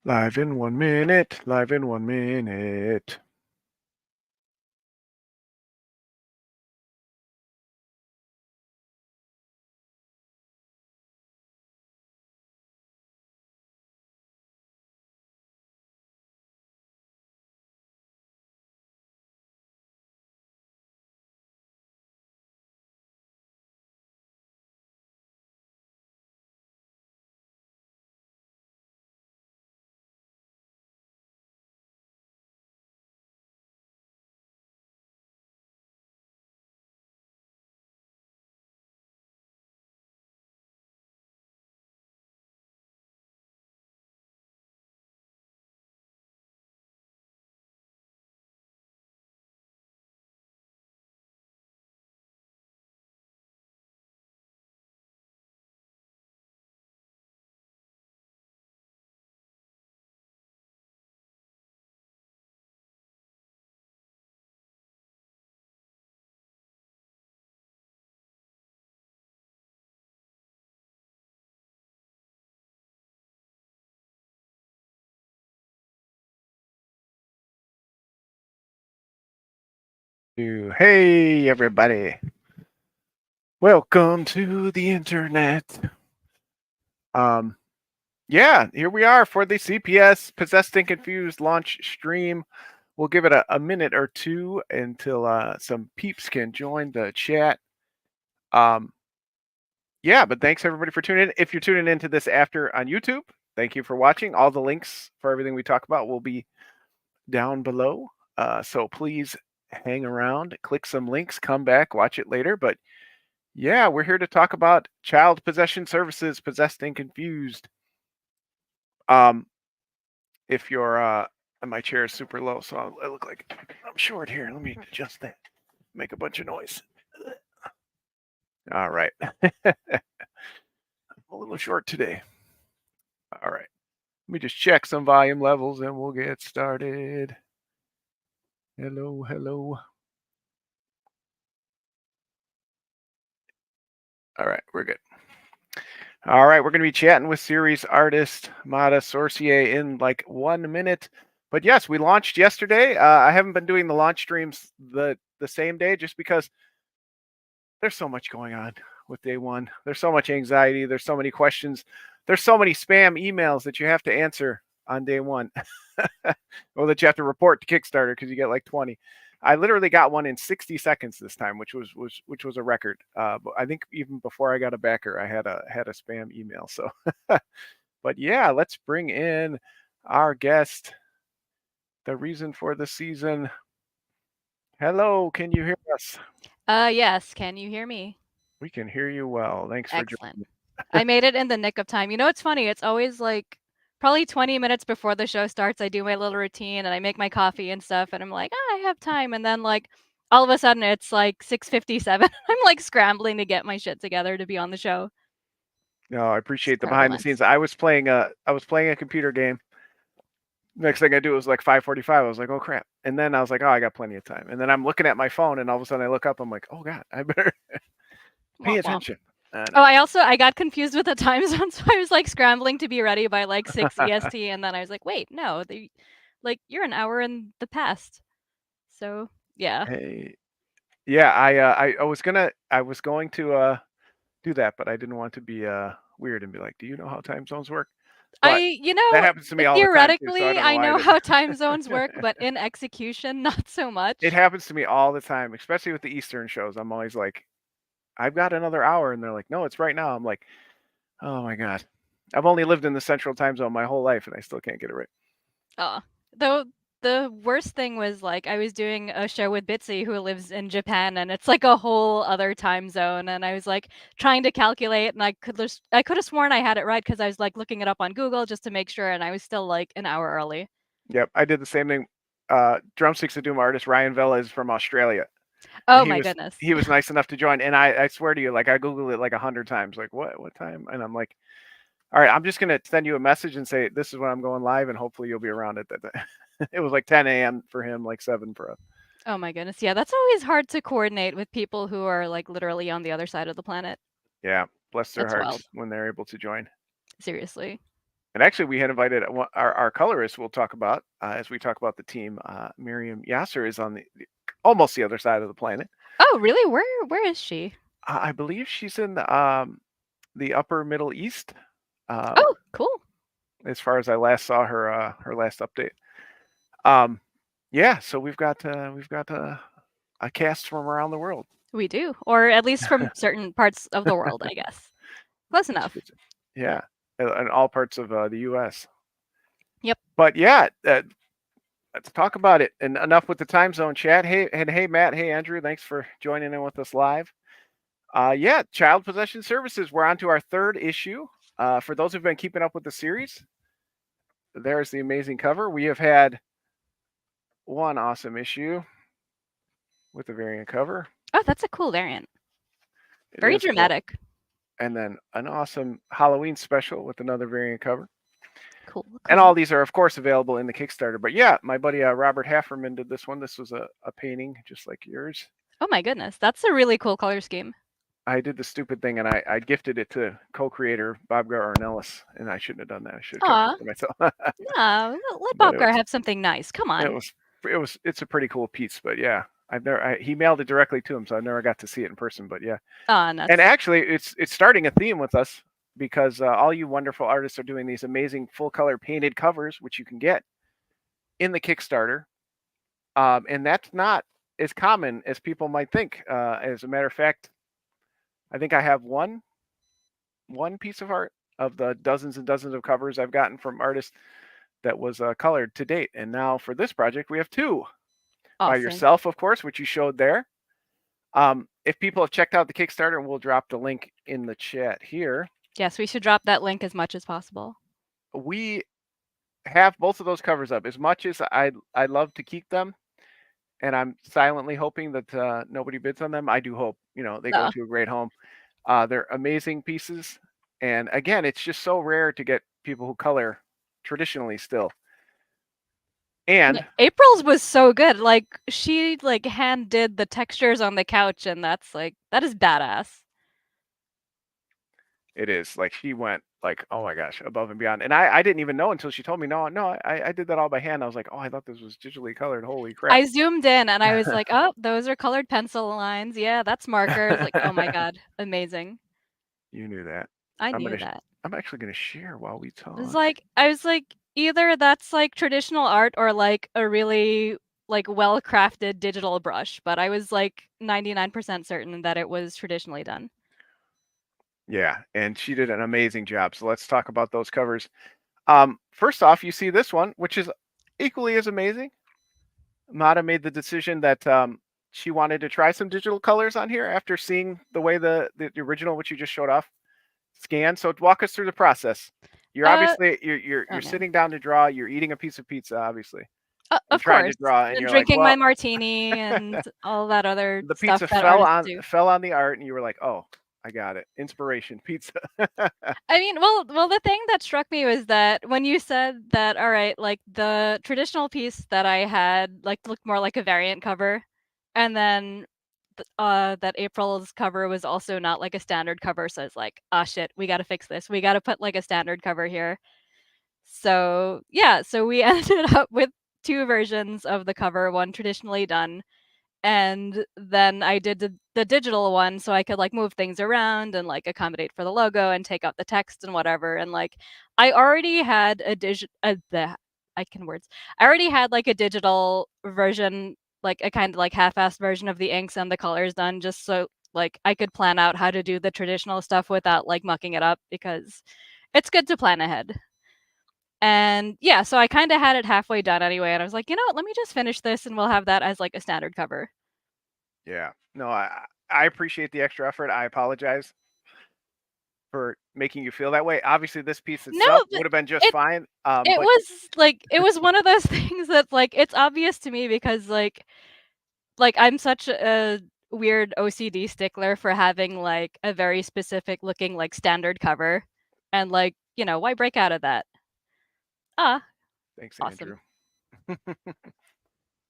Live in 1 minute, live in 1 minute. Hey, everybody. Welcome to the internet. Yeah, here we are for the CPS Possessed and Confused launch stream. We'll give it a minute or two until some peeps can join the chat. Yeah, but thanks everybody for tuning in. If you're tuning into this after on YouTube, thank you for watching. All the links for everything we talk about will be down below. So please hang around, click some links, come back, watch it later. But yeah, we're here to talk about child possession services, Possessed and Confused. If you're my chair is super low, so I look like I'm short here. Let me adjust that. Make a bunch of noise. All right. I'm a little short today. All right. Let me just check some volume levels and we'll get started. Hello, hello. All right, we're good. All right, we're going to be chatting with series artist Matta Sorcier in like 1 minute. But yes, we launched yesterday. I haven't been doing the launch streams the same day just because there's so much going on with day one. There's so much anxiety. There's so many questions. There's so many spam emails that you have to answer on day one, or that you have to report to Kickstarter because you get like 20. I literally got one in 60 seconds this time, which was a record. But I think even before I got a backer, I had a spam email. So, but yeah, let's bring in our guest. The reason for the season. Hello, can you hear us? Yes. Can you hear me? We can hear you well. Thanks for Excellent. joining. I made it in the nick of time. You know, it's funny. It's always like probably 20 minutes before the show starts. I do my little routine and I make my coffee and stuff. And I'm like, I have time. And then, like, all of a sudden it's like 6:57. I'm like scrambling to get my shit together to be on the show. No, I It's appreciate the behind the turbulence. scenes. I was playing a computer game. Next thing I do was like 5:45. I was like, oh crap. And then I was like, oh, I got plenty of time. And then I'm looking at my phone and all of a sudden I look up, I'm like, oh God, I better pay Womp womp. attention. I Oh, know. I got confused with the time zone, so I was like scrambling to be ready by like 6 EST, and then I was like, wait, no, like you're an hour in the past. So yeah. Hey. Yeah, I was going to do that, but I didn't want to be weird and be like, do you know how time zones work? But that happens to me all the time too, so I Theoretically, don't know I why I know didn't. how time zones work, but in execution, not so It much. happens to me all the time, especially with the Eastern shows. I'm always like, I've got another hour, and they're like, no, it's right now. I'm like, oh my God. I've only lived in the central time zone my whole life and I still can't get it right. Though the worst thing was like I was doing a show with Bitsy who lives in Japan and it's like a whole other time zone and I was like trying to calculate and I could have sworn I had it right because I was like looking it up on Google just to make sure and I was still like an hour early. Yep, I did the same thing. Drumsticks of Doom artist Ryan Vela is from Australia, and Oh my goodness. he was nice enough to join. And I swear to you, like I googled it like 100 times, like what time? And I'm like, all right, I'm just gonna send you a message and say this is when I'm going live, and hopefully you'll be around at that time. It was like 10 a.m. for him, like 7 for us. Oh my goodness. Yeah, that's always hard to coordinate with people who are like literally on the other side of the planet. Yeah, bless their That's wild. hearts when they're able to join. Seriously. And actually, we had invited our colorist. We'll talk about as we talk about the team. Miriam Yasser is on almost the other side of the planet. Oh, really? Where is she? I believe she's in the upper Middle East. Oh, cool. As far as I last saw her last update. Yeah, so we've got a cast from around the world. We do, or at least from certain parts of the world, I guess. Close enough. Yeah, in all parts of the U.S. Yep. But yeah, let's talk about it. And enough with the time zone chat. Hey, Matt. Hey, Andrew. Thanks for joining in with us live. Yeah, Child Possession Services. We're on to our third issue. For those who've been keeping up with the series, there's the amazing cover. We have had one awesome issue with the variant cover. Oh, that's a cool variant. It Very is cool. dramatic. And then an awesome Halloween special with another variant cover. Cool. And all these are, of course, available in the Kickstarter. But yeah, my buddy Robert Hafferman did this one. This was a painting just like yours. Oh my goodness, that's a really cool color scheme. I did the stupid thing and I gifted it to co-creator Bob Garnellis, and I shouldn't have done that. I should have kept it for myself. No, let Bob Gar have something nice. Come on. It's a pretty cool piece, but yeah, he mailed it directly to him, so I never got to see it in person. But yeah, nuts. And actually, it's starting a theme with us because all you wonderful artists are doing these amazing full color painted covers, which you can get in the Kickstarter, and that's not as common as people might think. As a matter of fact, I think I have one piece of art of the dozens and dozens of covers I've gotten from artists that was colored to date. And now for this project, we have two. Awesome. By yourself, of course, which you showed there. If people have checked out the Kickstarter, and we'll drop the link in the chat here. Yes, we should drop that link as much as possible. We have both of those covers up. As much as I love to keep them, and I'm silently hoping that nobody bids on them, I do hope they go to a great home. They're amazing pieces, and again, it's just so rare to get people who color traditionally still. And April's was so good. Like she hand did the textures on the couch, and that is badass. It is like she went oh my gosh, above and beyond. And I didn't even know until she told me, no, I did that all by hand. I was like, oh, I thought this was digitally colored. Holy crap. I zoomed in and I was like, oh, those are colored pencil lines. Yeah, that's markers. Like, oh my God, amazing. You knew that. I knew that. I'm actually going to share while we talk. I was like, either that's traditional art or a really well-crafted digital brush, but I was 99% certain that it was traditionally done. Yeah, and she did an amazing job. So let's talk about those covers. First off, you see this one, which is equally as amazing. Matta made the decision that she wanted to try some digital colors on here after seeing the way the original, which you just showed off, scanned. So walk us through the process. You're obviously you're sitting down to draw. You're eating a piece of pizza, obviously. Of course. To draw, and you're drinking my martini and all that other the stuff. The pizza fell on the art, and you were like, oh, I got it. Inspiration pizza. I mean, well, the thing that struck me was that when you said that, all right, the traditional piece that I had looked more like a variant cover, and then that April's cover was also not like a standard cover, so it's like, ah, shit, we got to fix this. We got to put a standard cover here. So yeah, so we ended up with two versions of the cover, one traditionally done, and then I did the digital one so I could move things around and accommodate for the logo and take out the text and whatever. And I already had a I already had a digital version, a kind of half-assed version of the inks and the colors done, just so I could plan out how to do the traditional stuff without mucking it up, because it's good to plan ahead. And yeah, so I kind of had it halfway done anyway, and I was like, you know what, let me just finish this and we'll have that as a standard cover. Yeah, no, I appreciate the extra effort. I apologize for making you feel that way. Obviously, this piece itself would have been just fine. It was one of those things that it's obvious to me because I'm such a weird OCD stickler for having a very specific looking standard cover, and why break out of that? Thanks, awesome. Andrew.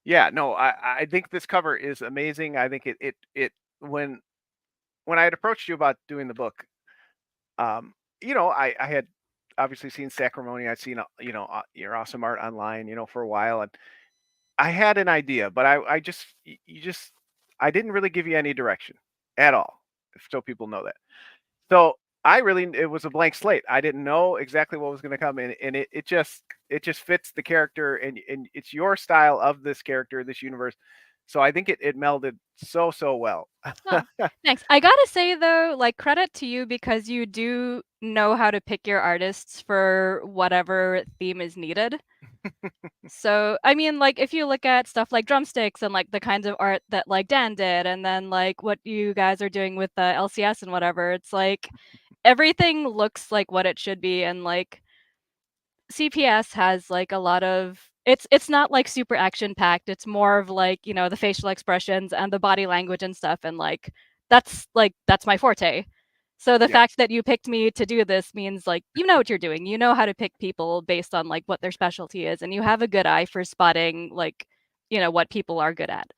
Yeah, no, I think this cover is amazing. I think it when I had approached you about doing the book, I had obviously seen Sacrimony. I've seen your awesome art online, for a while, and I had an idea, but I just you just I didn't really give you any direction at all, so people know that. So it was a blank slate. I didn't know exactly what was going to come in, and it just fits the character, and it's your style of this character, this universe. So I think it melded so well. Oh, thanks. I gotta say though, like credit to you because you do know how to pick your artists for whatever theme is needed. So, I mean, like if you look at stuff like drumsticks and like the kinds of art that like Dan did, and then like what you guys are doing with the LCS and whatever, it's like everything looks like what it should be, and like CPS has like a lot of it's not like super action packed. It's more of like, the facial expressions and the body language and stuff, and that's my forte. So the Yeah. fact that you picked me to do this means like you know what you're doing. You know how to pick people based on like what their specialty is, and you have a good eye for spotting like, what people are good at.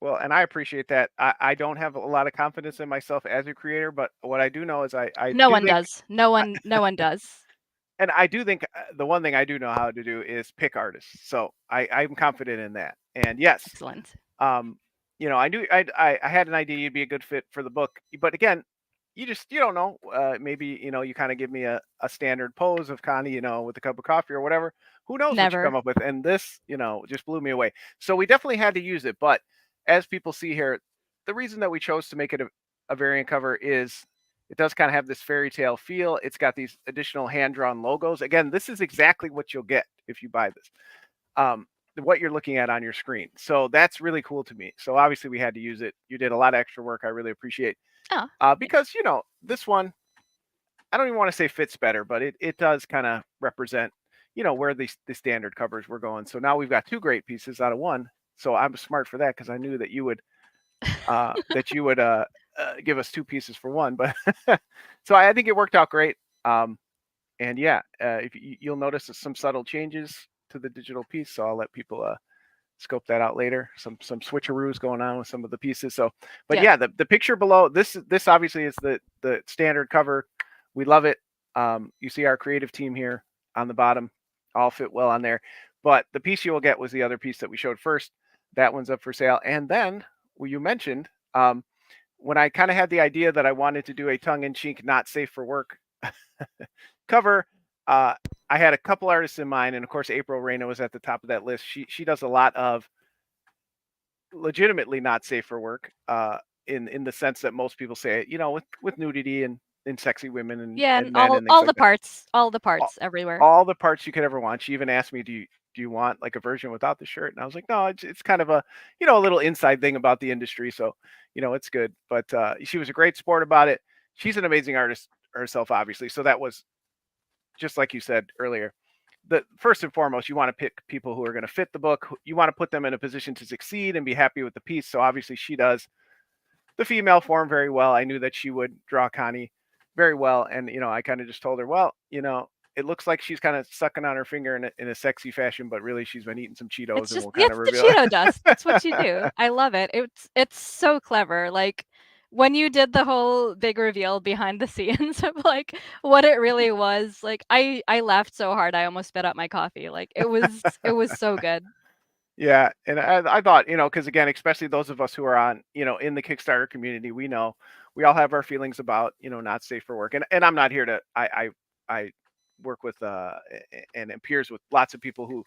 Well, and I appreciate that. I don't have a lot of confidence in myself as a creator, but what I do know is I No do one think, does. No one does. and I do think the one thing I do know how to do is pick artists. So I'm confident in that. And yes, Excellent. um, I knew I had an idea you'd be a good fit for the book, but again, you don't know. Maybe you kind of give me a standard pose of Connie, with a cup of coffee or whatever. Who knows what you Never. come up with? And this, just blew me away. So we definitely had to use it. But as people see here, the reason that we chose to make it a variant cover is it does kind of have this fairy tale feel. It's got these additional hand drawn logos. Again, this is exactly what you'll get if you buy this. What you're looking at on your screen. So that's really cool to me. So obviously we had to use it. You did a lot of extra work. I really appreciate. Oh, thanks. Because this one, I don't even want to say fits better, but it does kind of represent where the standard covers were going. So now we've got two great pieces out of one. So I'm smart for that because I knew that you would give us two pieces for one. But so I think it worked out great. And yeah, if you'll notice some subtle changes to the digital piece, so I'll let people scope that out later. Some switcheroos going on with some of the pieces. So, but Yeah. yeah, the picture below this obviously is the standard cover. We love it. You see our creative team here on the bottom, all fit well on there. But the piece you will get was the other piece that we showed first. That one's up for sale. And then you mentioned when I kind of had the idea that I wanted to do a tongue-in-cheek, not safe for work cover. I had a couple artists in mind, and of course, April Reyna was at the top of that list. She does a lot of legitimately not safe for work, in the sense that most people say, with nudity and sexy women and, Yeah, and and men all and things all like the that. parts, all the All, parts everywhere. all the parts you could ever want. She even asked me, do you want like a version without the shirt? And I was like, no, it's kind of a little inside thing about the industry, so it's good. But she was a great sport about it. She's an amazing artist herself, obviously. So that was just like you said earlier. The first and foremost, you want to pick people who are going to fit the book. You want to put them in a position to succeed and be happy with the piece. So obviously she does the female form very well. I knew that she would draw Connie very well. And, I kind of just told her, well, it looks like she's kind of sucking on her finger in a sexy fashion, but really she's been eating some Cheetos, and we'll kind of It's the reveal Cheeto it. dust. That's what you do. I love it. It's so clever. Like when you did the whole big reveal behind the scenes of like what it really was, like I laughed so hard I almost spit out my coffee. Like it was so good. Yeah, and I thought, because again, especially those of us who are on, in the Kickstarter community, we know we all have our feelings about, not safe for work, and I'm not here to I work with and peers with lots of people who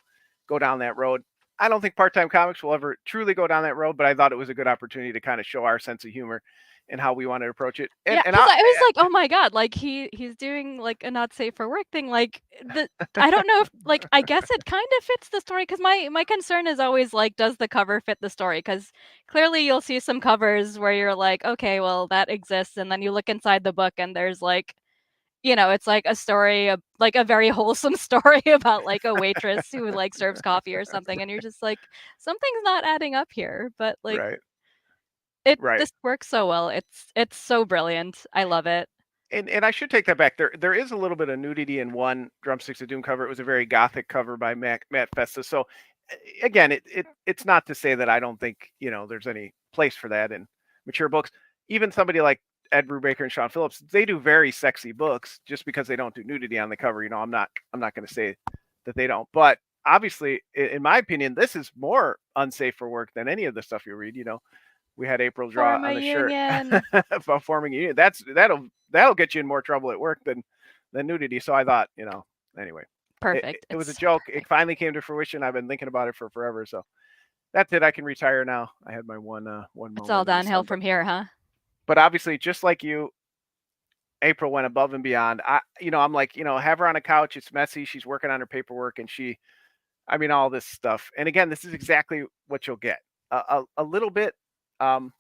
go down that road. I don't think part-time comics will ever truly go down that road, but I thought it was a good opportunity to kind of show our sense of humor and how we want to approach it. Yeah, And because I was like, "Oh my god!" Like he's doing like a not safe for work thing. Like the I don't know if like I guess it kind of fits the story because my concern is always like, does the cover fit the story? Because clearly you'll see some covers where you're like, okay, well that exists, and then you look inside the book and there's like, it's like a story, like a very wholesome story about like a waitress who like serves coffee or something, and you're just like, something's not adding up here. But like right, it right. this works so well. It's so brilliant. I love it. And I should take that back. There is a little bit of nudity in one Drumsticks of Doom cover. It was a very gothic cover by Matt Festa. So again, it's not to say that I don't think there's any place for that in mature books. Even somebody like Ed Brubaker and Sean Phillips, they do very sexy books just because they don't do nudity on the cover. I'm not going to say that they don't, but obviously, in my opinion, this is more unsafe for work than any of the stuff you read. We had April draw Form on a the shirt union. about forming a union. That'll get you in more trouble at work than nudity. So I thought, anyway, Perfect. it was It's a so joke. It perfect. finally came to fruition. I've been thinking about it for forever. So that's it. I can retire now. I had my one It's all moment in the downhill sun, from here, huh? but obviously, just like you, April went above and beyond. I'm like, have her on a couch. It's messy. She's working on her paperwork, and all this stuff. And again, this is exactly what you'll get. A little bit, um,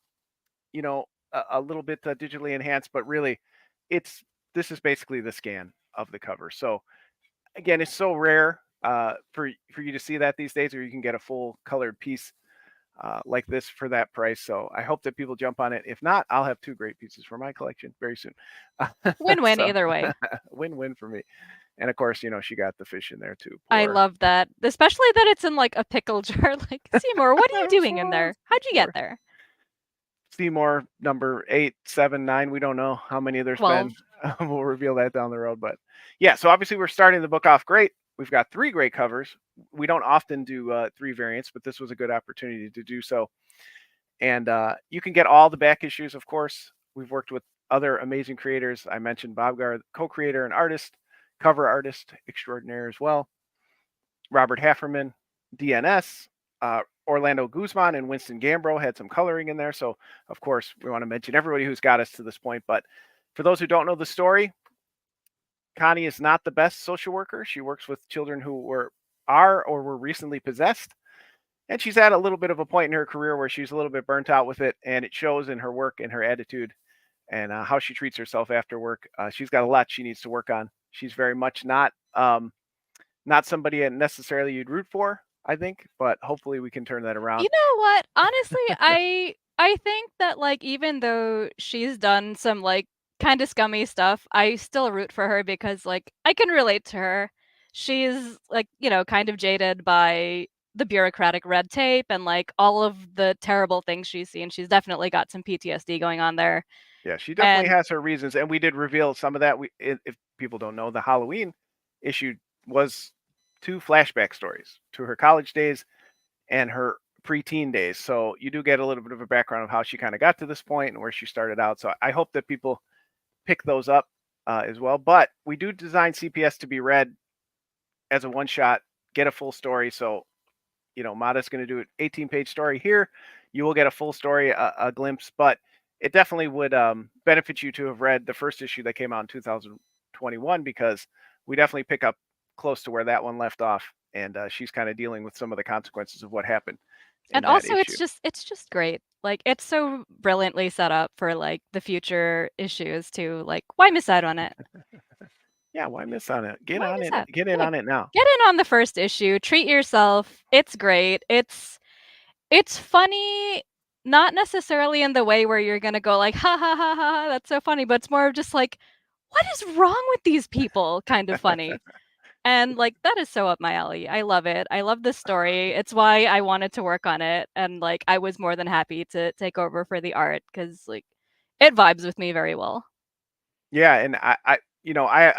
a little bit digitally enhanced, but really, this is basically the scan of the cover. So again, it's so rare for you to see that these days, or you can get a full colored piece like this for that price. So I hope that people jump on it. If not, I'll have two great pieces for my collection very soon. Win-win So either way. win-win for me. And of course, she got the fish in there too. I Poor love that, especially that it's in like a pickle jar. Like, Seymour, what are you doing in poor there? How'd you get poor there? Seymour number 8, 7, 9. We don't know how many there's 12. been. We'll reveal that down the road. But yeah, so obviously we're starting the book off great. We've got 3 great covers. We don't often do 3 variants, but this was a good opportunity to do so. And you can get all the back issues, of course. We've worked with other amazing creators. I mentioned Bob Gar, co-creator and artist, cover artist extraordinaire as well. Robert Hafferman, DNS, Orlando Guzman and Winston Gambro had some coloring in there. So, of course, we want to mention everybody who's got us to this point. But for those who don't know the story, Connie is not the best social worker. She works with children who are or were recently possessed. And she's at a little bit of a point in her career where she's a little bit burnt out with it. And it shows in her work and her attitude and how she treats herself after work. She's got a lot she needs to work on. She's very much not somebody that necessarily you'd root for, I think, but hopefully we can turn that around. You know what? Honestly, I think that like even though she's done some like kind of scummy stuff, I still root for her because like I can relate to her. She's like, kind of jaded by the bureaucratic red tape and like all of the terrible things she's seen. She's definitely got some PTSD going on there. Yeah, she definitely And has her reasons, and we did reveal some of that. If people don't know, the Halloween issue was 2 flashback stories to her college days and her preteen days. So you do get a little bit of a background of how she kind of got to this point and where she started out. So I hope that people pick those up as well. But we do design CPS to be read as a one shot, get a full story. So Matta's going to do an 18-page story here. You will get a full story, a glimpse, but it definitely would benefit you to have read the first issue that came out in 2021 because we definitely pick up close to where that one left off, and she's kind of dealing with some of the consequences of what happened in that also issue. it's just great. Like it's so brilliantly set up for like the future issues too. Like why miss out on it? Yeah, why miss on it? Get Why on miss it. out? Get in Yeah, on it now. get in on the first issue. Treat yourself. It's great. It's funny, not necessarily in the way where you're gonna go like, ha ha ha ha, ha, that's so funny, but it's more of just like, what is wrong with these people? Kind of funny. And like that is so up my alley. I love it. I love this story. It's why I wanted to work on it. And like I was more than happy to take over for the art because like it vibes with me very well. Yeah, and I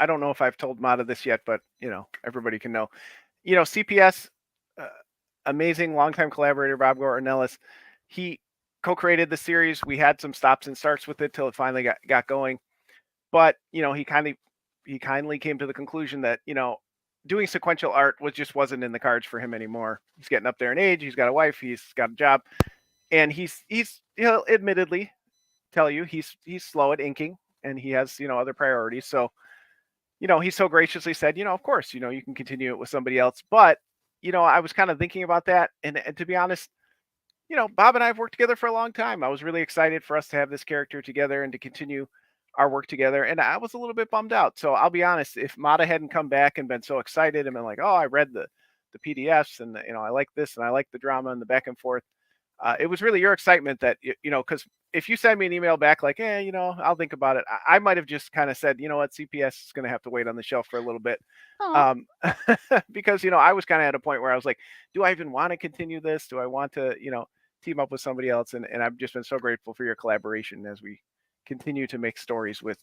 don't know if I've told Mata this yet, but everybody can know. CPS, uh, amazing longtime collaborator Bob Ornelas. He co-created the series. We had some stops and starts with it till it finally got going. But he kindly came to the conclusion that doing sequential art just wasn't in the cards for him anymore. He's getting up there in age. He's got a wife. He's got a job, and he'll admittedly tell you he's slow at inking, and he has other priorities. So he so graciously said, of course, you can continue it with somebody else. But I was kind of thinking about that, and to be honest, Bob and I have worked together for a long time. I was really excited for us to have this character together and to continue our work together. And I was a little bit bummed out. So I'll be honest, if Mata hadn't come back and been so excited and been like, oh, I read the PDFs and I like this and I like the drama and the back and forth. It was really your excitement that because if you send me an email back like, I'll think about it, I might have just kind of said, you know what, CPS is going to have to wait on the shelf for a little bit, Oh, because I was kind of at a point where I was like, do I even want to continue this? Do I want to team up with somebody else? And I've just been so grateful for your collaboration as we continue to make stories with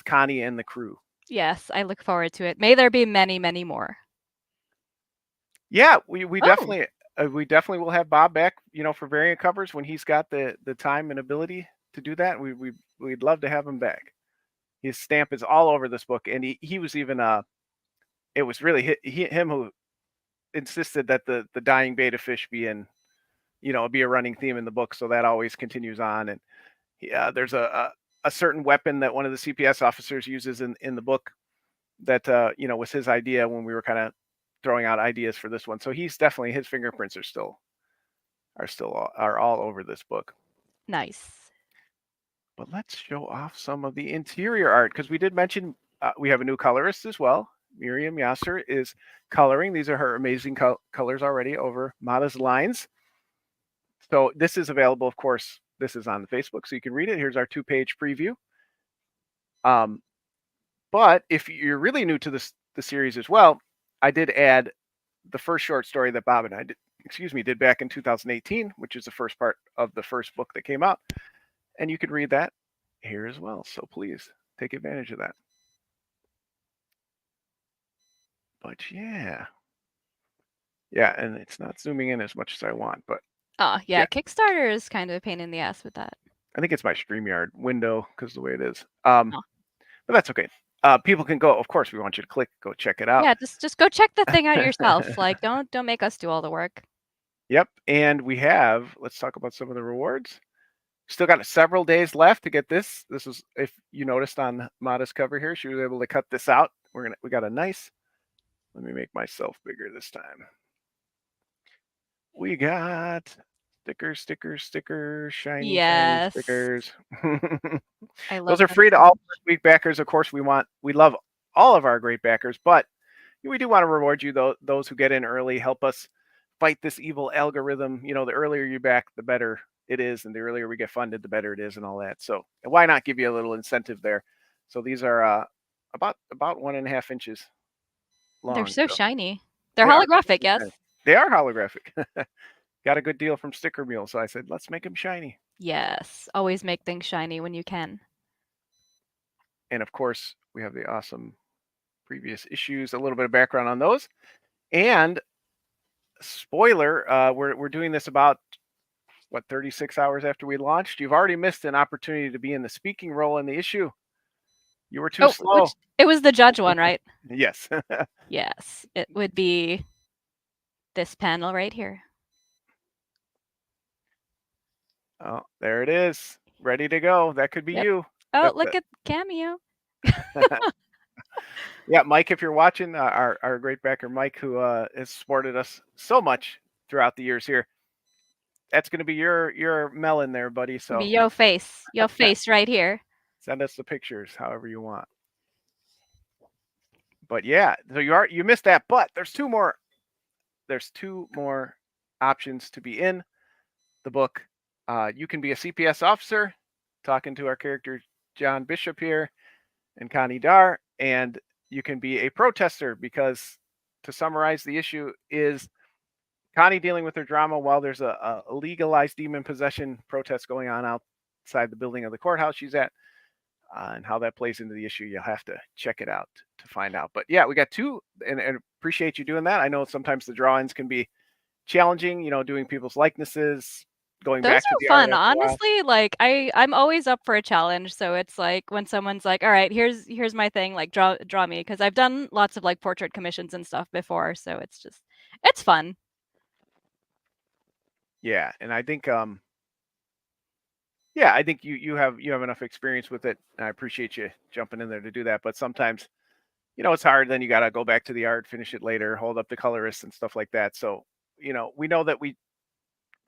Connie and the crew. Yes, I look forward to it. May there be many, many more. Yeah, we Oh, definitely will have Bob back, for variant covers when he's got the time and ability to do that. We'd love to have him back. His stamp is all over this book, and he was even it was really him who insisted that the dying beta fish be in, be a running theme in the book, so that always continues on. And there's a certain weapon that one of the CPS officers uses in the book that was his idea when we were kind of throwing out ideas for this one. So he's definitely, his fingerprints are all over this book. nice. But let's show off some of the interior art, because we did mention we have a new colorist as well. Miriam Yasser is coloring. These are her amazing colors already over Matta's lines. So this is available, of course. This is on the Facebook, so you can read it. Here's our 2-page preview. But if you're really new to the series as well, I did add the first short story that Bob and I did back in 2018, which is the first part of the first book that came out. And you can read that here as well. So please take advantage of that. But yeah, and it's not zooming in as much as I want, but Oh, yeah, yeah. Kickstarter is kind of a pain in the ass with that. I think it's my StreamYard window because the way it is. Oh. But that's okay. People can go. Of course, we want you to go check it out. Yeah, just go check the thing out yourself. Like, don't make us do all the work. Yep. And let's talk about some of the rewards. Still got several days left to get this. This is, if you noticed on Matta's cover here, she was able to cut this out. We got a nice, let me make myself bigger this time. We got stickers, shiny Yes. stickers. I love Those are them free to so all much. First Week backers. Of course, we love all of our great backers, but we do want to reward you, those who get in early, help us fight this evil algorithm. The earlier you back, the better it is, and the earlier we get funded, the better it is, and all that. So why not give you a little incentive there? So these are about 1.5 inches long. They're so shiny. They're They are holographic, yes? They are holographic. Got a good deal from Sticker Mule, so I said, let's make them shiny. Yes. Always make things shiny when you can. And of course, we have the awesome previous issues, a little bit of background on those. And spoiler, we're doing this about 36 hours after we launched. You've already missed an opportunity to be in the speaking role in the issue. You were too slow. It was the judge one, right? Yes. Yes. It would be this panel right here. Oh, there it is. Ready to go. That could be you. Oh, look at Cameo. Yeah, Mike, if you're watching, our great backer, Mike, who has supported us so much throughout the years here. That's going to be your melon there, buddy. So your face right here. Send us the pictures however you want. But yeah, so you missed that, but there's two more options to be in the book. You can be a CPS officer, talking to our character John Bishop here and Connie Dar, and you can be a protester, because to summarize, the issue is Connie dealing with her drama while there's a legalized demon possession protest going on outside the building of the courthouse she's at. And how that plays into the issue, you'll have to check it out to find out. But yeah, we got two, and appreciate you doing that. I know sometimes the drawings can be challenging, doing people's likenesses, going Those back to are the fun, art. honestly. Like I'm always up for a challenge. So it's like when someone's like, "All right, here's my thing. Like draw me," because I've done lots of like portrait commissions and stuff before. So it's fun. Yeah, and I think I think you have enough experience with it. I appreciate you jumping in there to do that. But sometimes, it's hard. Then you got to go back to the art, finish it later, hold up the colorists and stuff like that. So, we know that we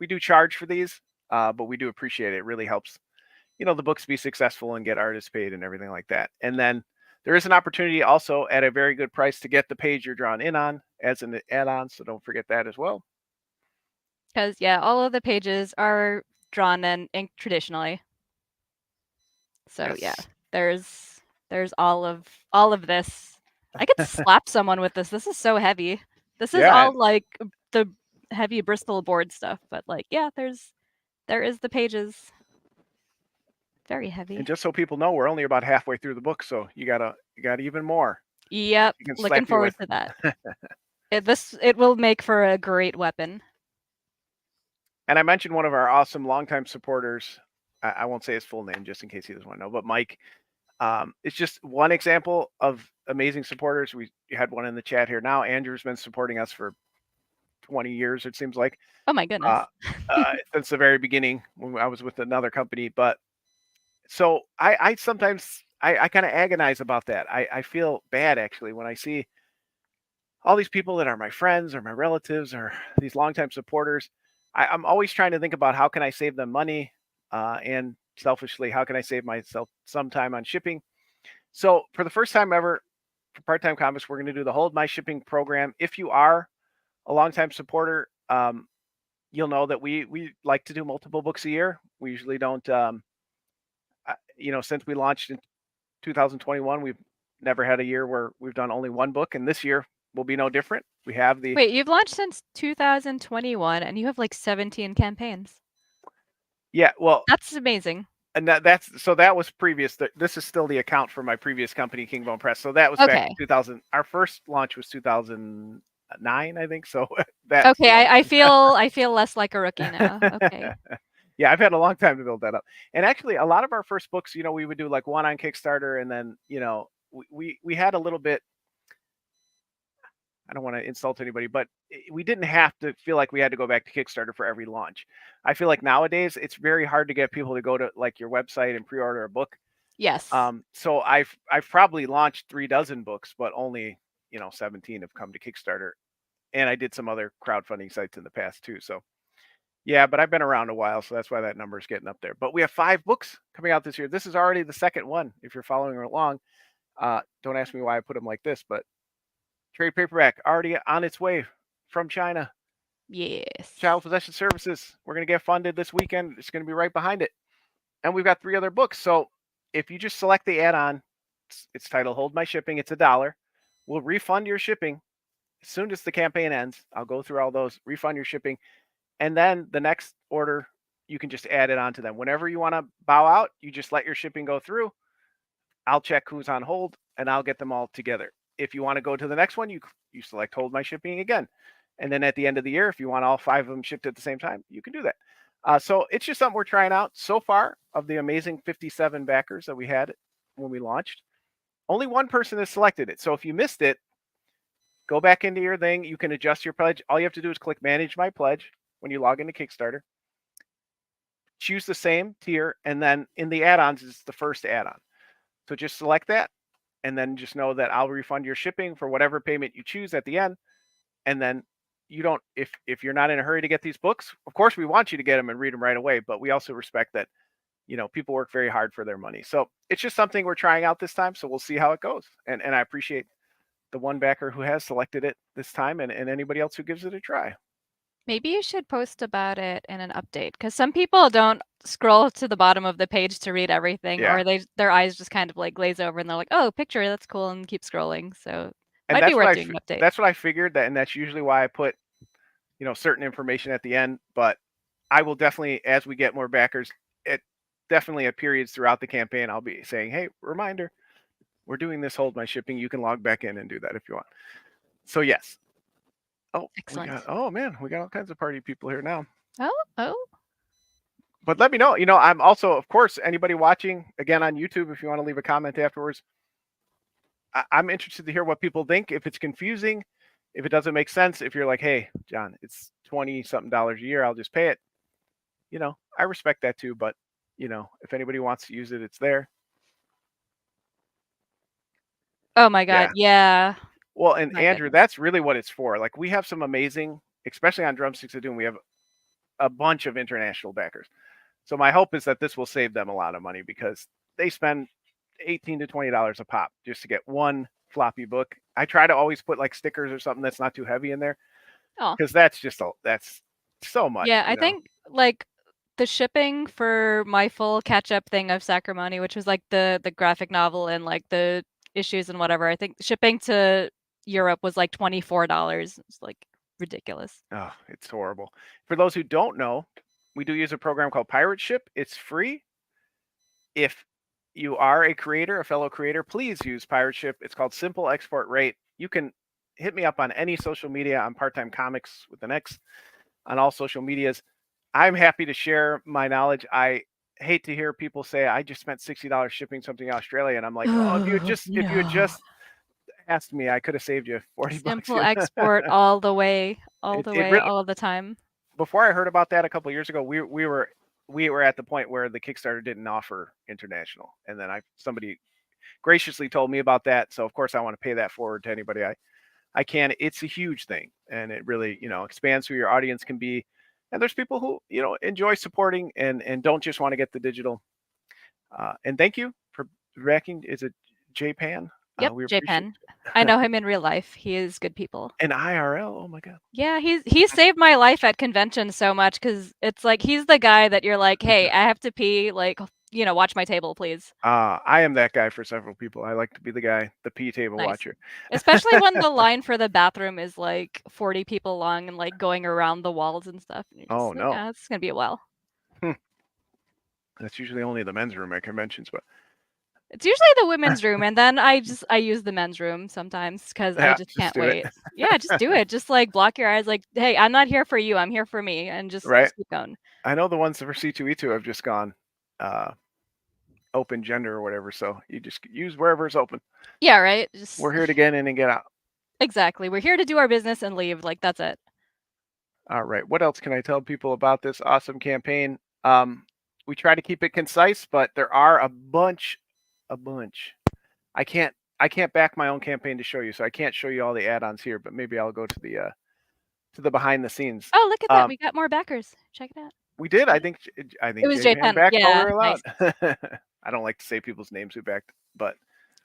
do charge for these, but we do appreciate it. It really helps, the books be successful and get artists paid and everything like that. And then there is an opportunity also at a very good price to get the page you're drawn in on as an add-on. So don't forget that as well. Because yeah, all of the pages are drawn and inked traditionally. So Yes. yeah, there's all of this. I could slap someone with this. This is so heavy. This is all like the heavy Bristol board stuff, but like yeah, there is the pages. Very heavy. And just so people know, we're only about halfway through the book, so you got even more. Yep, You can looking slap you forward with. to that. It will make for a great weapon. And I mentioned one of our awesome longtime supporters. I won't say his full name just in case he doesn't want to know, but Mike. It's just one example of amazing supporters. We had one in the chat here now. Andrew's been supporting us for 20 years, it seems like, Oh my goodness. since the very beginning when I was with another company. But so I sometimes I kind of agonize about that. I feel bad actually when I see all these people that are my friends or my relatives or these longtime supporters. I'm always trying to think about how can I save them money, and selfishly, how can I save myself some time on shipping. So for the first time ever for part-time comics, we're going to do the Hold My Shipping program. If you are a longtime supporter, you'll know that we like to do multiple books a year. We usually don't, since we launched in 2021, we've never had a year where we've done only one book, and this year will be no different. We have the Wait, you've launched since 2021 and you have like 17 campaigns. yeah, well, That's amazing. and that was previous. This is still the account for my previous company, Kingbone Press. So that was back Okay. in 2000. Our first launch was 2009, I think. So that's a Okay, long I time. feel less like a rookie now. Okay. Yeah, I've had a long time to build that up. And actually, a lot of our first books, we would do like one on Kickstarter, and then we had a little bit. I don't want to insult anybody, but we didn't have to feel like we had to go back to Kickstarter for every launch. I feel like nowadays it's very hard to get people to go to like your website and pre-order a book. Yes. So I've probably launched 36 books, but only 17 have come to Kickstarter, and I did some other crowdfunding sites in the past too. So yeah, but I've been around a while, so that's why that number is getting up there. But we have 5 books coming out this year. This is already the second one. If you're following along, don't ask me why I put them like this, but trade paperback already on its way from China. Yes. Child Possession Services. We're gonna get funded this weekend. It's gonna be right behind it, and we've got 3 other books. So if you just select the add-on, it's titled "Hold My Shipping." It's $1. We'll refund your shipping as soon as the campaign ends. I'll go through all those, refund your shipping, and then the next order you can just add it on to them. Whenever you want to bow out, you just let your shipping go through. I'll check who's on hold and I'll get them all together. If you want to go to the next one, you select Hold My Shipping again. And then at the end of the year, if you want all 5 of them shipped at the same time, you can do that. So it's just something we're trying out so far. Of the amazing 57 backers that we had when we launched, only one person has selected it. So if you missed it, go back into your thing. You can adjust your pledge. All you have to do is click Manage My Pledge when you log into Kickstarter. Choose the same tier, and then in the add-ons, it's the first add-on. So just select that, and then just know that I'll refund your shipping for whatever payment you choose at the end. And then you don't, if you're not in a hurry to get these books, of course we want you to get them and read them right away, but we also respect that people work very hard for their money. So it's just something we're trying out this time. So we'll see how it goes. And I appreciate the one backer who has selected it this time, and anybody else who gives it a try. Maybe you should post about it in an update because some people don't scroll to the bottom of the page to read everything, Yeah. or their eyes just kind of like glaze over and they're like, "Oh, picture, that's cool," and keep scrolling. So And might be worth doing an update. that's what I figured, and that's usually why I put certain information at the end. But I will definitely, as we get more backers, it definitely at periods throughout the campaign, I'll be saying, "Hey, reminder, we're doing this Hold My Shipping. You can log back in and do that if you want." So yes. Oh, Excellent. oh man, we got all kinds of party people here now. Oh. But let me know. I'm also, of course, anybody watching again on YouTube, if you want to leave a comment afterwards, I'm interested to hear what people think. If it's confusing, if it doesn't make sense, if you're like, "Hey, John, it's 20 something dollars a year, I'll just pay it." I respect that too. But if anybody wants to use it, it's there. Oh my God. Yeah. Well, and My Andrew, goodness. that's really what it's for. Like we have some amazing, especially on Drumsticks of Doom, we have a bunch of international backers. So my hope is that this will save them a lot of money because they spend $18 to $20 a pop just to get one floppy book. I try to always put like stickers or something that's not too heavy in there Oh. because that's so much. Yeah, I think like the shipping for my full catch-up thing of Sacrimony, which was like the graphic novel and like the issues and whatever, I think shipping to Europe was like $24. It's like ridiculous. Oh, it's horrible. For those who don't know, we do use a program called Pirate Ship. It's free. if you are a creator, a fellow creator, please use Pirate Ship. It's called Simple Export Rate. You can hit me up on any social media. I'm Part-Time Comics with an X on all social medias. I'm happy to share my knowledge. I hate to hear people say I just spent $60 shipping something to Australia, and I'm like, oh, if you had No. just asked me, I could have saved you 40 bucks. Simple export all the way, It really, all the time. before I heard about that a couple of years ago, we were at the point where the Kickstarter didn't offer international, and then somebody graciously told me about that. So of course I want to pay that forward to anybody I can. It's a huge thing, and it really expands who your audience can be. And there's people who enjoy supporting and don't just want to get the digital. And thank you for backing. Is it Japan? Yep, We appreciate J-Pen. I know him in real life. He is good people. an IRL. Oh my god. Yeah, he's saved my life at conventions so much because it's like he's the guy that you're like, hey, I have to pee, like watch my table, please. I am that guy for several people. I like to be the guy, the P table Nice. watcher. Especially when the line for the bathroom is like 40 people long and like going around the walls and stuff. And you're just Oh like, no. ah, it's gonna be a while. That's usually only the men's room at conventions, but It's usually the women's room, and then I use the men's room sometimes because I yeah, just just can't do it. wait. Yeah, just do it. Just like block your eyes. Like, hey, I'm not here for you. I'm here for me, and just Right. keep going. I know the ones for C2E2 have just gone open gender or whatever, so you just use wherever's open. Yeah, right. Just We're here to get in and get out. exactly. We're here to do our business and leave. Like that's it. All right. What else can I tell people about this awesome campaign? We try to keep it concise, but there are a bunch. I can't back my own campaign to show you, so I can't show you all the add-ons here. But maybe I'll go to the behind the scenes. Oh, look at that. We got more backers. Check it out. We did. I Yeah. think It was J-Pan J-Pen. backed while we Yeah, were allowed. nice. I don't like to say people's names who backed, but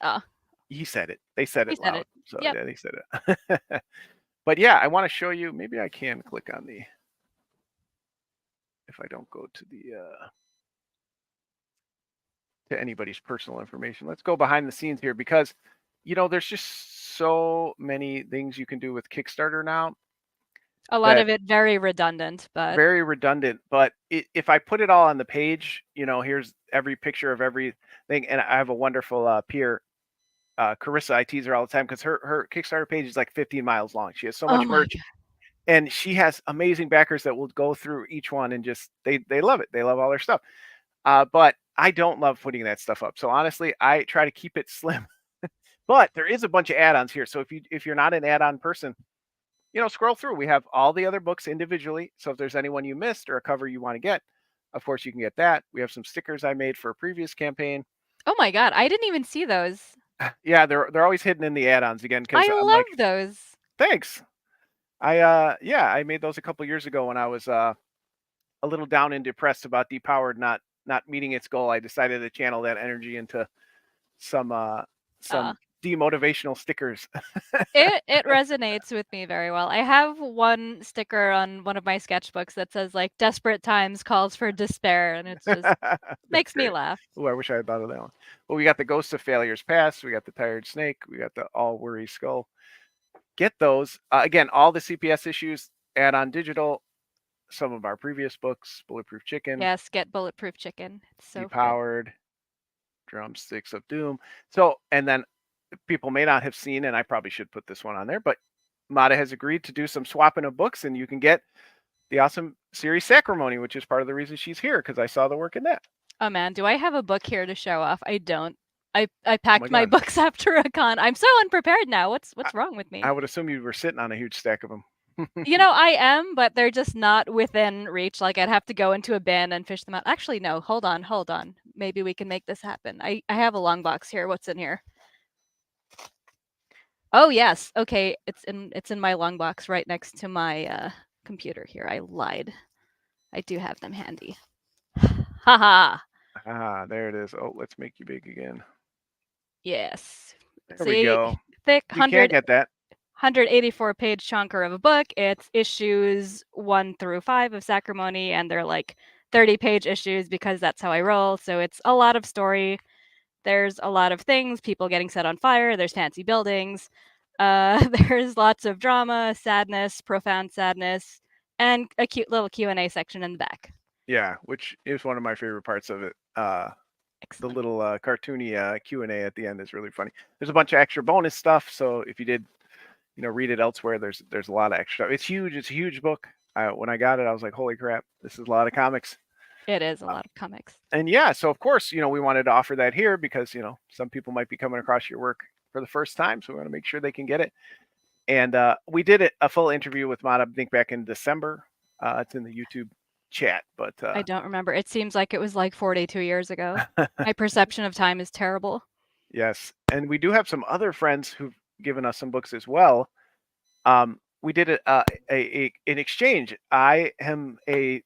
Oh, he said it. They said he it said loud. it. So Yep. yeah, they said it. But yeah, I want to show you. Maybe I can click on the. If I don't go to the to anybody's personal information, let's go behind the scenes here because there's just so many things you can do with Kickstarter now. A lot of it very redundant, but Very redundant. But if I put it all on the page, here's every picture of everything, and I have a wonderful peer. Carissa, I tease her all the time because her Kickstarter page is like 15 miles long. She has so oh much my merch, and she has amazing backers that will go through each one and just they love it. They love all their stuff. But I don't love putting that stuff up. So honestly, I try to keep it slim. But there is a bunch of add-ons here. So if you're not an add-on person, scroll through. We have all the other books individually. So if there's anyone you missed or a cover you want to get, of course you can get that. We have some stickers I made for a previous campaign. Oh my god, I didn't even see those. Yeah, they're always hidden in the add-ons again because I I'm like, love those. thanks. I made those a couple years ago when I was a little down and depressed about Depowered not meeting its goal. I decided to channel that energy into some demotivational stickers. It resonates with me very well. I have one sticker on one of my sketchbooks that says like "Desperate times calls for despair," and it's just makes me laugh. Oh, I wish I had thought of that one. Well, we got the Ghosts of Failures Past. We got the Tired Snake. We got the All Worry Skull. Get those. Again, all the CPS issues, add on digital. Some of our previous books, Bulletproof Chicken. Yes, get Bulletproof Chicken. It's so Depowered, Drumsticks of Doom. So, and then people may not have seen, and I probably should put this one on there, but Matta has agreed to do some swapping of books, and you can get the awesome series Sacrimony, which is part of the reason she's here, because I saw the work in that. Oh man, do I have a book here to show off? I don't. I packed my books after a con. I'm so unprepared now. What's wrong with me? I would assume you were sitting on a huge stack of them. I am, but they're just not within reach. Like I'd have to go into a bin and fish them out. Actually, no, hold on. Maybe we can make this happen. I have a long box here. What's in here? Oh yes. Okay, it's in my long box right next to my computer here. I lied. I do have them handy. Haha. There it is. Oh, let's make you big again. Yes. There we go. Thick You can't get that. 184 page chunker of a book. It's issues 1 through 5 of Sacrimony, and they're like 30-page issues because that's how I roll. So it's a lot of story. There's a lot of things, people getting set on fire. There's fancy buildings. There's lots of drama, sadness, profound sadness, and a cute little Q&A section in the back. Yeah, which is one of my favorite parts of it. the Excellent. little cartoony Q&A at the end is really funny. There's a bunch of extra bonus stuff, so if you did, read it elsewhere, there's a lot of extra. It's huge. It's a huge book. When I got it, I was like, holy crap, this is a lot of comics. It is a Uh, lot of comics. and yeah, so of course, we wanted to offer that here because some people might be coming across your work for the first time, so we want to make sure they can get it. And we did a full interview with Matta, I think back in December. It's in the YouTube chat, but I don't remember. It seems like it was like 42 years ago. My perception of time is terrible. yes, and we do have some other friends who've given us some books as well. We did an exchange. I am a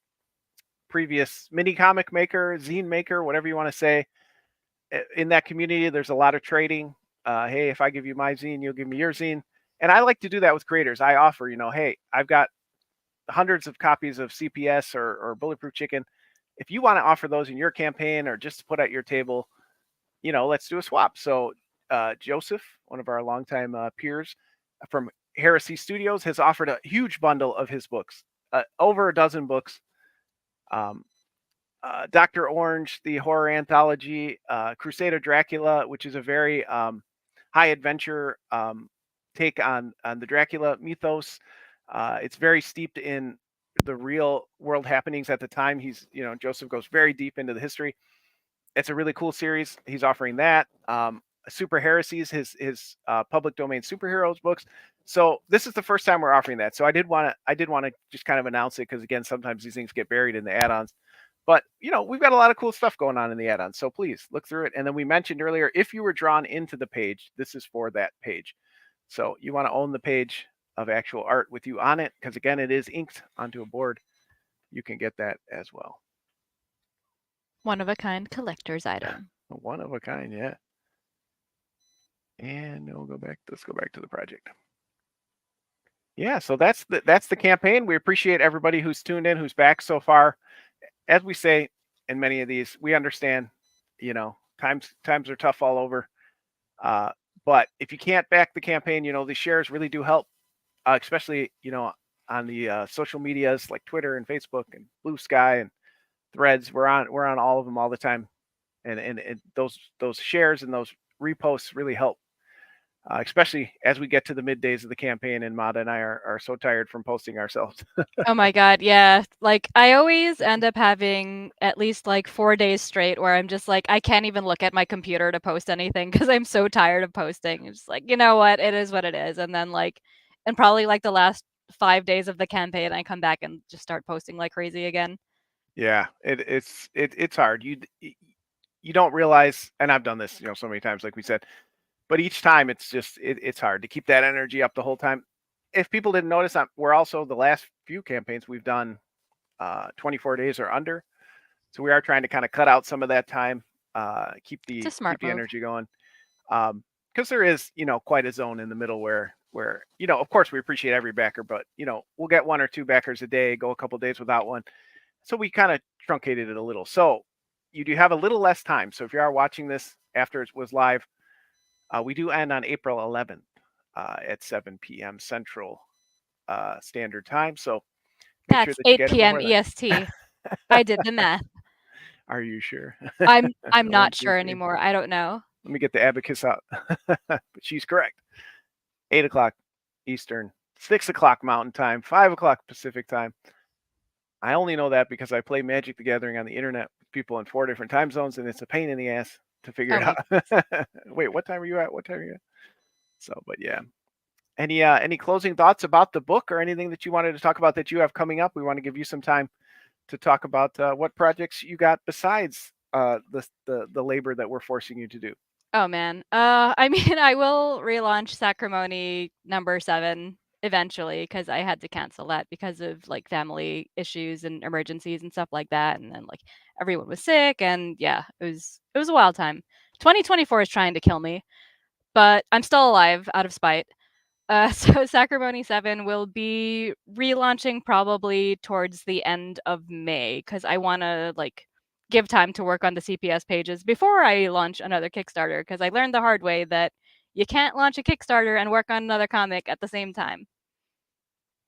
previous mini comic maker, zine maker, whatever you want to say. In that community, there's a lot of trading. Hey, if I give you my zine, you'll give me your zine. And I like to do that with creators. I offer, hey, I've got hundreds of copies of CPS or Bulletproof Chicken. If you want to offer those in your campaign or just to put at your table, let's do a swap. So Joseph, one of our longtime peers from Heresy Studios, has offered a huge bundle of his books, over a dozen books. Dr. Orange, the horror anthology, Crusader Dracula, which is a very high adventure take on the Dracula mythos. It's very steeped in the real world happenings at the time. Joseph goes very deep into the history. It's a really cool series. He's offering that. Super Heresies, his public domain superheroes books. So this is the first time we're offering that. So I did want to just kind of announce it because again, sometimes these things get buried in the add-ons. But we've got a lot of cool stuff going on in the add-ons. So please look through it. And then we mentioned earlier, if you were drawn into the page, this is for that page. So you want to own the page of actual art with you on it, because again, it is inked onto a board. You can get that as well. One of a kind collector's item. One of a kind, yeah. And we'll go back. Let's go back to the project. Yeah, so that's the campaign. We appreciate everybody who's tuned in, who's back so far. As we say in many of these, we understand, times are tough all over. But if you can't back the campaign, the shares really do help, especially, on the social medias like Twitter and Facebook and Blue Sky and Threads. We're on all of them all the time. And those shares and those reposts really help. Especially as we get to the mid days of the campaign, and Matta and I are so tired from posting ourselves. Oh my god, yeah. Like I always end up having at least like 4 days straight where I'm just like I can't even look at my computer to post anything because I'm so tired of posting. It's just like, you know what? It is what it is. And then and probably like the last 5 days of the campaign I come back and just start posting like crazy again. Yeah, it's hard. You don't realize, and I've done this, so many times, like we said, but each time it's hard to keep that energy up the whole time. If people didn't notice, we're also the last few campaigns we've done 24 days or under, so we are trying to kind of cut out some of that time, keep It's a the smart move. energy going, because there is quite a zone in the middle where of course we appreciate every backer, but we'll get one or two backers a day, go a couple days without one, so we kind of truncated it a little. So you do have a little less time. So if you are watching this after it was live, we do end on April 11th at 7 p.m. Central Standard Time. So make sure That's that you 8 get it p.m. before that. EST. I did the math. Are you sure? I'm One, not two, sure three. anymore. I don't know. Let me get the abacus out. But she's correct. 8 o'clock Eastern, 6 o'clock Mountain Time, 5 o'clock Pacific Time. I only know that because I play Magic the Gathering on the internet with people in 4 different time zones, and it's a pain in the ass to figure Oh it my out. Wait, what time are you at? What time are you at? So, but yeah. Any closing thoughts about the book or anything that you wanted to talk about that you have coming up? We want to give you some time to talk about what projects you got besides the labor that we're forcing you to do. Oh man. I mean, I will relaunch Sacrimony #7 eventually because I had to cancel that because of like family issues and emergencies and stuff like that. And then like everyone was sick, and yeah, it was a wild time. 2024 is trying to kill me, but I'm still alive out of spite. So Sacrimony 7 will be relaunching probably towards the end of May because I want to like give time to work on the CPS pages before I launch another Kickstarter because I learned the hard way that you can't launch a Kickstarter and work on another comic at the same time.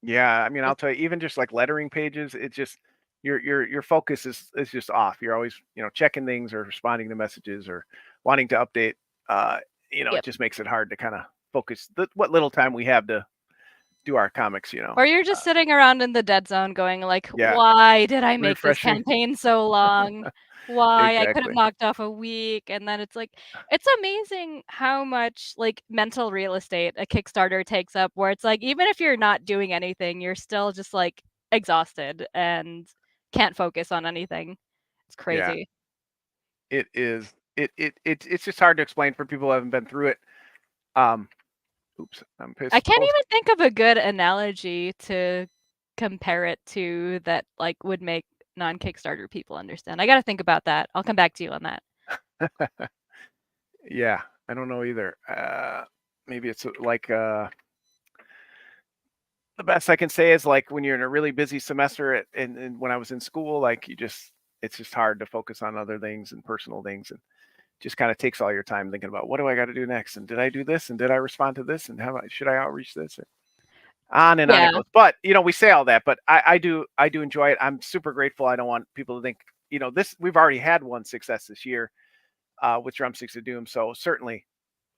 Yeah, I mean, I'll Just- tell you, even just like lettering pages, it just your focus is just off. You're always checking things or responding to messages or wanting to update. Uh, it Yep. just makes it hard to kind of focus what little time we have to do our comics. Or you're just sitting around in the dead zone going like, Yeah, "Why did I make this refreshing. campaign so long? Why? I could have Exactly. knocked off a week." And then it's like it's amazing how much, like, mental real estate a Kickstarter takes up, where it's like, even if you're not doing anything, you're still just, like, exhausted and can't focus on anything. It's Yeah, crazy. it is. It's just hard to explain for people who haven't been through it. Um, oops, I'm I pissed. can't even think of a good analogy to compare it to that, like, would make non-Kickstarter people understand. I gotta think about that. I'll come back to you on that. Yeah, I don't know either. Maybe it's like the best I can say is like when you're in a really busy semester and when I was in school, like it's just hard to focus on other things and personal things and just kind of takes all your time thinking about what do I got to do next and did I do this and did I respond to this and should I outreach this and on it Yeah. goes. But we say all that, but I do enjoy it. I'm super grateful. I don't want people to think this. We've already had one success this year with Drumsticks of Doom, so certainly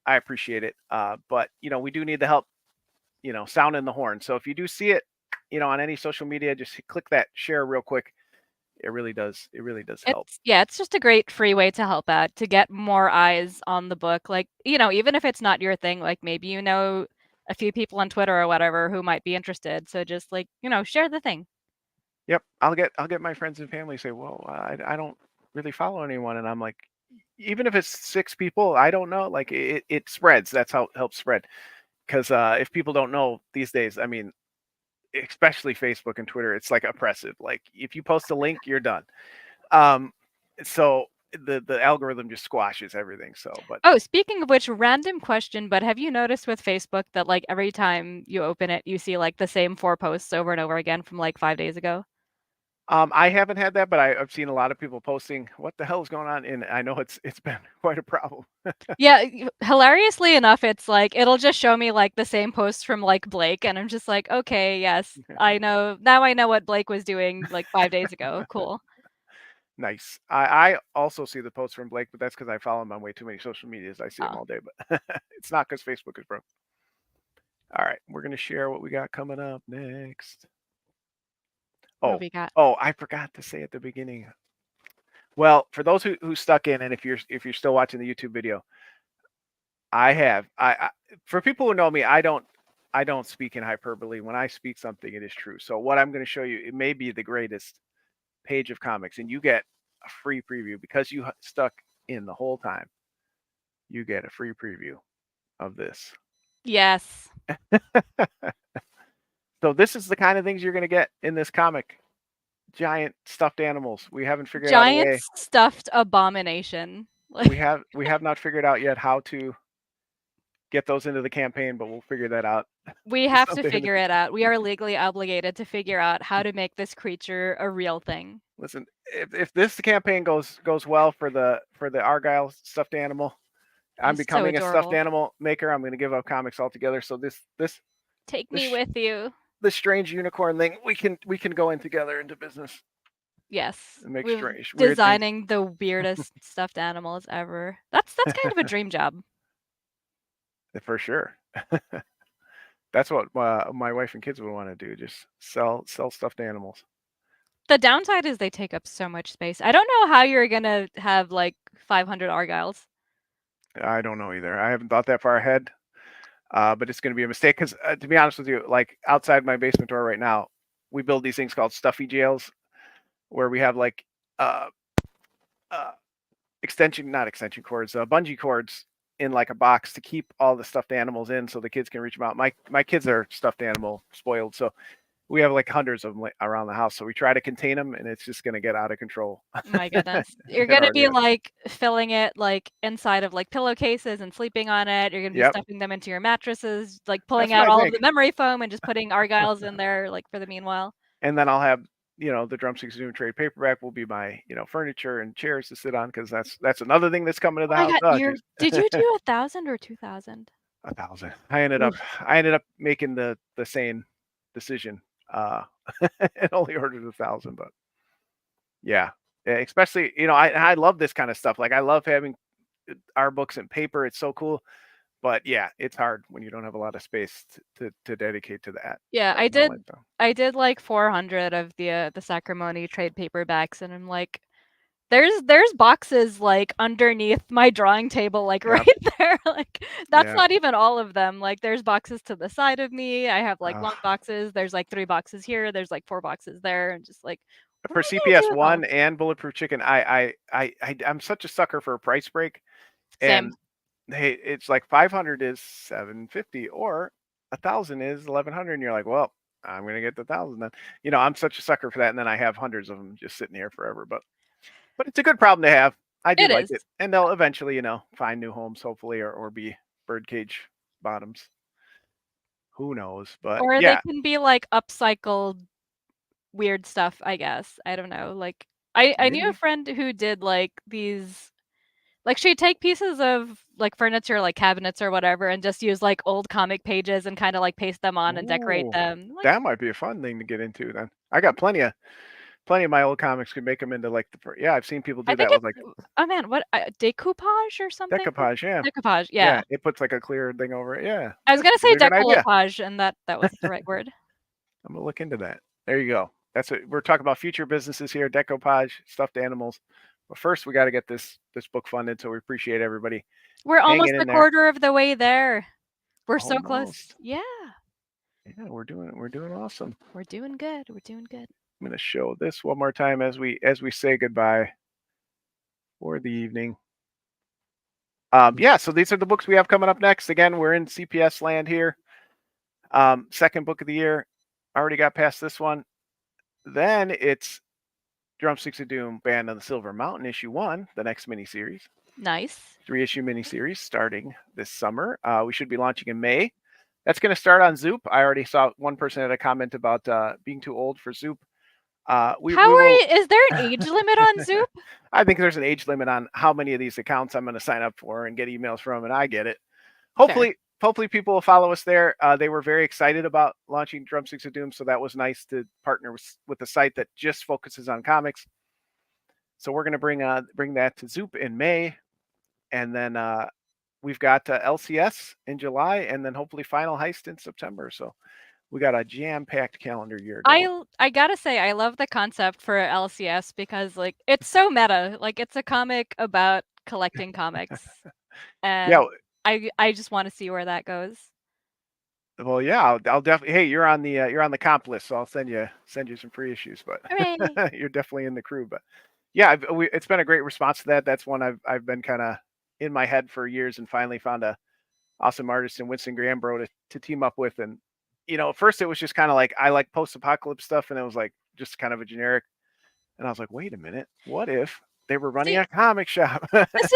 I appreciate it. But we do need the help sounding the horn. So if you do see it, on any social media, just click that share real quick. It really does. It really does help. It's just a great free way to help out, to get more eyes on the book. Like, even if it's not your thing, like maybe a few people on Twitter or whatever who might be interested. So just like, share the thing. Yep. I'll get my friends and family say, well, I don't really follow anyone, and I'm like, even if it's 6 people, I don't know. Like it spreads. That's how it helps spread. Because if people don't know these days, I mean, especially Facebook and Twitter, it's like oppressive. Like if you post a link, you're done. Um, so the algorithm just squashes everything. So, but Oh, speaking of which, random question, but have you noticed with Facebook that like every time you open it, you see like the same 4 posts over and over again from like 5 days ago? I haven't had that, but I've seen a lot of people posting what the hell is going on, and I know it's been quite a problem. Yeah, hilariously enough, it's like it'll just show me like the same posts from like Blake, and I'm just like, okay, yes, I know now. I know what Blake was doing like 5 days ago. Cool. Nice. I also see the posts from Blake, but that's because I follow him on way too many social medias. I see him Oh, all day, but it's not because Facebook is broke. All right, we're gonna share what we got coming up next. what have Oh, we got? I forgot to say at the beginning. Well, for those who stuck in, and if you're still watching the YouTube video, I for people who know me, I don't speak in hyperbole. When I speak something, it is true. So what I'm going to show you, it may be the greatest page of comics, and you get a free preview because you stuck in the whole time. You get a free preview of this. Yes, So this is the kind of things you're going to get in this comic. Giant stuffed animals. We haven't figured out a giant way. stuffed abomination. We Like have not figured out yet how to get those into the campaign, but we'll figure that out we have to someday in the figure it future. out. We are legally obligated to figure out how to make this creature a real thing. Listen, if this campaign goes well for the Argyle stuffed animal, I'm He's so becoming a stuffed adorable. animal maker. I'm going to give up comics altogether. So Take me this with you. this strange unicorn thing, we can go in together into business Yes, and make we're strange weird things designing the weirdest stuffed animals ever. That's kind of a dream job. for sure. That's what my wife and kids would want to do. Just sell stuffed animals. The downside is they take up so much space. I don't know how you're gonna have like 500 Argyles. I don't know either. I haven't thought that far ahead. But it's going to be a mistake because, to be honest with you, like outside my basement door right now, we build these things called stuffy jails, where we have like uh, uh, not extension cords, bungee cords in like a box to keep all the stuffed animals in, so the kids can reach them out. My kids are stuffed animal spoiled, so we have like hundreds of them around the house. So we try to contain them, and it's just going to get out of control. My goodness. You're It gonna already be is. like filling it like inside of like pillowcases and sleeping on it. You're gonna be Yep, stuffing them into your mattresses, like pulling that's what out I all of think. the memory foam and just putting Argyles in there like for the meanwhile. And then I'll have the Drumsticks Doom trade paperback will be my furniture and chairs to sit on because that's another thing that's coming to Oh the my house. god, Oh, you're geez. did you do 1,000 or 2,000? 1,000. I ended up making the sane decision, uh, and only ordered 1,000, but Yeah. Especially, I love this kind of stuff. Like I love having our books in paper. It's so cool. But yeah, it's hard when you don't have a lot of space to dedicate to that. Yeah, That kind of lifestyle. I did like 400 of the Sacrimony trade paperbacks, and I'm like, there's boxes like underneath my drawing table, like Yep. right there. Like that's Yeah. not even all of them. Like there's boxes to the side of me. I have like Uh, long boxes. There's like 3 boxes here. There's like 4 boxes there, and just like, what am for I gonna do CPS with all? one and Bulletproof Chicken, I'm such a sucker for a price break, Same. and hey, it's like 500 is 750 or 1,000 is 1,100, and you're like, well, I'm gonna get the 1,000 then. I'm such a sucker for that, and then I have hundreds of them just sitting here forever. But it's a good problem to have. I do It like is. it, and they'll eventually, find new homes, hopefully, or be birdcage bottoms. Who knows? But Or they yeah, can be like upcycled weird stuff, I guess. I don't know. Like I knew a maybe. friend who did like these. Like, she'd take pieces of, like, furniture, like cabinets or whatever, and just use, like, old comic pages and kinda, like, paste them on and decorate Ooh, them. Like, that might be a fun thing to get into then. I got plenty of my old comics could make them into like yeah, I've seen people I do think that with it's like oh, man, what decoupage or something? decoupage. Yeah, Decoupage, yeah. yeah, it puts like a clear thing over it. Yeah, I was that's gonna a say good idea. decoupage, and that was the right word. I'm gonna look into that. There you go. That's what we're talking about. Future businesses here, decoupage, stuffed animals. But first, we got to get this book funded. So we appreciate everybody We're almost hanging a in there. quarter of the way there. We're so close. Almost. Yeah. Yeah, we're doing awesome. We're doing good. We're doing good. I'm gonna show this one more time as we say goodbye for the evening. Yeah, so these are the books we have coming up next. Again, we're in CPS land here. Second book of the year. Already got past this one. Then it's Drumsticks of Doom, Band on the Silver Mountain, issue 1, the next miniseries. Nice. 3-issue miniseries starting this summer. We should be launching in May. That's going to start on Zoop. I already saw one person had a comment about being too old for Zoop. We How are will. you is there an age limit on Zoop? I think there's an age limit on how many of these accounts I'm going to sign up for and get emails from, and I get it. Fair. Hopefully people will follow us there. They were very excited about launching Drumsticks of Doom, so that was nice to partner with a site that just focuses on comics. So we're going to bring that to Zoop in May, and then we've got LCS in July, and then hopefully Final Heist in September. So we got a jam-packed calendar year going. I gotta say, I love the concept for LCS because, like, it's so meta. Like, it's a comic about collecting comics, Yeah, and I just want to see where that goes. well, yeah, I'll definitely. Hey, you're on the comp list, so I'll send you some free issues. Hooray! But you're definitely in the crew. But yeah, it's been a great response to that. That's one I've been kind of in my head for years, and finally found a awesome artist in Winston Grambro to team up with. And at first it was just kind of like I like post-apocalypse stuff, and it was like just kind of a generic. And I was like, wait a minute, what if they were running See, a comic shop? this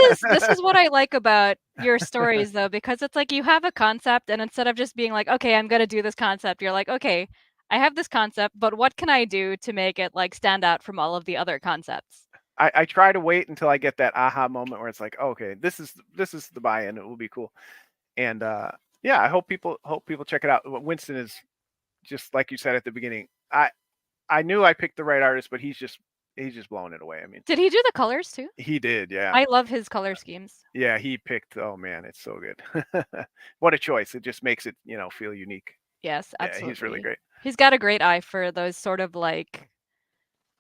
is what I like about your stories, though, because it's like you have a concept, and instead of just being like, okay, I'm gonna do this concept, you're like, okay, I have this concept, but what can I do to make it like stand out from all of the other concepts? I try to wait until I get that aha moment where it's like, okay, this is the buy-in. It will be cool. And yeah, I hope people check it out. Winston is just like you said at the beginning. I knew I picked the right artist, but he's just blowing it away. I mean, Did he do the colors too? he did, yeah. I love his color schemes. Yeah, he picked. Oh man, it's so good. What a choice! It just makes it feel unique. Yes, Yeah, he's really absolutely. great. He's got a great eye for those sort of like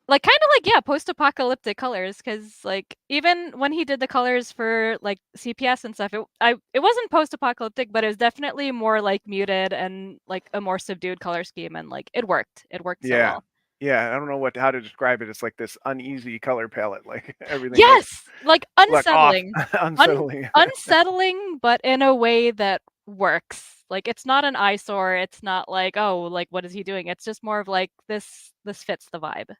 kind of like, yeah, post-apocalyptic colors, because like even when he did the colors for like CPS and stuff, it wasn't post-apocalyptic, but it was definitely more like muted and like a more subdued color scheme, and like it worked so Yeah, well. yeah. I don't know how to describe it. It's like this uneasy color palette. Like everything Yes, like look off, unsettling. unsettling. Unsettling, but in a way that works. Like it's not an eyesore. It's not like, oh, like what is he doing? It's just more of like this fits the vibe.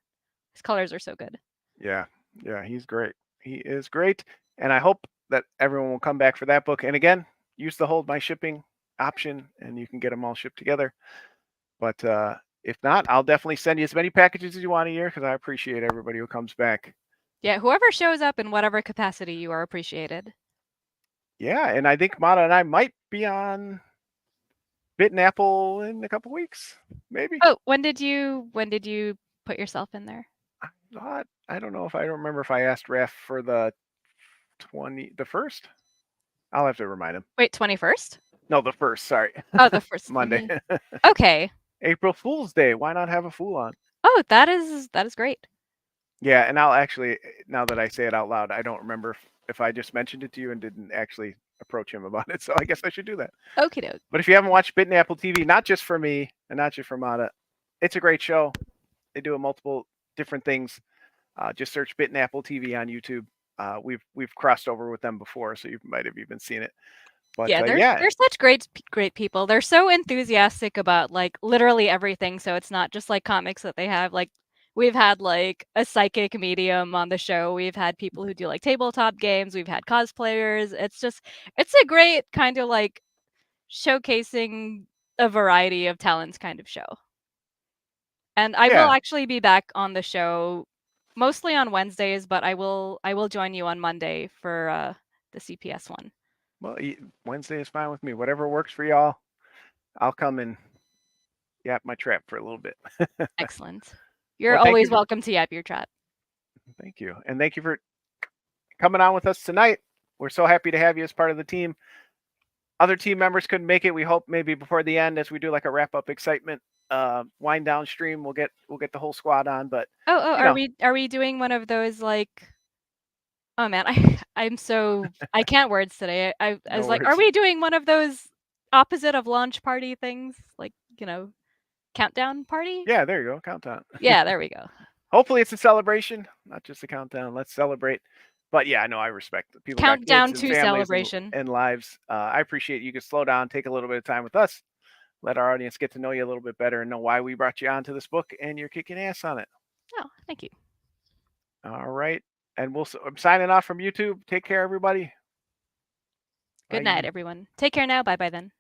His colors are so good. Yeah, yeah. He's great. He is great, and I hope that everyone will come back for that book. And again, use the hold my shipping option, and you can get them all shipped together. But if not, I'll definitely send you as many packages as you want a year because I appreciate everybody who comes back. Yeah, whoever shows up in whatever capacity, you are appreciated. Yeah, and I think Mata and I might be on Bit and Apple in a couple weeks, maybe. Oh, when did you put yourself in there? I don't know if I don't remember if I asked Raf for the first. I'll have to remind him. Wait, 21st? No, the first. Sorry. Oh, the first. Monday. Okay. April Fool's Day. Why not have a fool on? Oh, that is great. Yeah, and I'll actually, now that I say it out loud, I don't remember if I just mentioned it to you and didn't actually approach him about it. So I guess I should do that. Okie doke. But if you haven't watched Bit and Apple TV, not just for me and not just for Matta, it's a great show. They do multiple different things. Just search Bit and Apple TV on YouTube. We've crossed over with them before, so you might have even seen it. But Yeah, they're such great people. They're so enthusiastic about like literally everything. So it's not just like comics that they have. Like we've had like a psychic medium on the show. We've had people who do like tabletop games. We've had cosplayers. It's a great kind of like showcasing a variety of talents kind of show. And I will actually be back on the show mostly on Wednesdays, but I will join you on Monday for the CPS one. Well, Wednesday is fine with me. Whatever works for y'all, I'll come and yap my trap for a little bit. Excellent. You're always welcome to yap your trap. Thank you. And thank you for coming on with us tonight. We're so happy to have you as part of the team. Other team members couldn't make it. We hope maybe before the end, as we do like a wrap up excitement wind down stream, we'll get the whole squad on. But are we doing one of those like? Oh man, I can't words today. I was like, are we doing one of those opposite of launch party things, like countdown party? Yeah, there you go, countdown. Yeah, there we go. Hopefully it's a celebration, not just a countdown. Let's celebrate. But yeah, I know I respect the people. Countdown to celebration and lives. I appreciate you can slow down, take a little bit of time with us, let our audience get to know you a little bit better and know why we brought you onto this book, and you're kicking ass on it. Oh, thank you. All right. And I'm signing off from YouTube. Take care, everybody. Good night, everyone. Take care now. Bye-bye then.